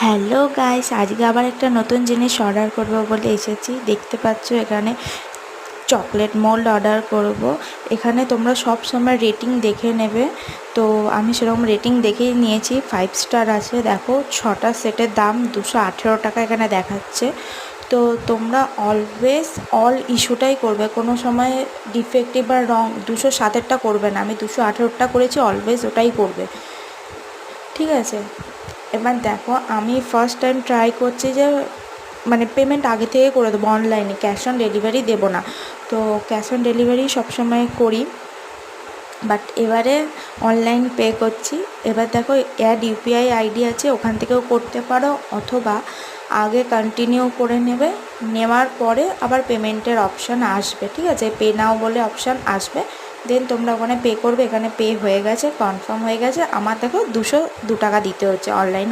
Hello guys, আজকে আবার একটা নতুন জিনিস অর্ডার করব বলে এসেছি। দেখতে পাচ্ছ এখানে চকলেট মোল্ড অর্ডার করব। এখানে তোমরা সব সময় রেটিং দেখে নেবে, তো আমি সেরকম রেটিং দেখেই নিয়েছি। 5 স্টার আছে। দেখো 6টা সেটের দাম 218 টাকা এখানে দেখাচ্ছে। তো তোমরা অলওয়েজ অল ইস্যুটাই করবে, কোনো সময় ডিফেক্টিভ বা রং 207-টা করবে না। আমি 218টা করেছি, অলওয়েজ ওটাই করবে, ঠিক আছে? এবার দেখো, আমি ফার্স্ট টাইম ট্রাই করছি যে পেমেন্ট আগে থেকে করে দেবো অনলাইনে, ক্যাশ অন ডেলিভারি দেবো না। তো ক্যাশ অন ডেলিভারি সবসময় করি, বাট এবারে অনলাইন পে করছি। এবার দেখো, অ্যাড ইউপিআই আইডি আছে, ওখান থেকেও করতে পারো, অথবা আগে কন্টিনিউ করে নেবে, নেওয়ার পরে আবার পেমেন্টের অপশান আসবে, ঠিক আছে? পে নাও বলে অপশান আসবে, দেন তোমরা ওখানে পে করবে। এখানে পে হয়ে গেছে, কনফার্ম হয়ে গেছে। আমার দেখো 202 টাকা দিতে হচ্ছে অনলাইন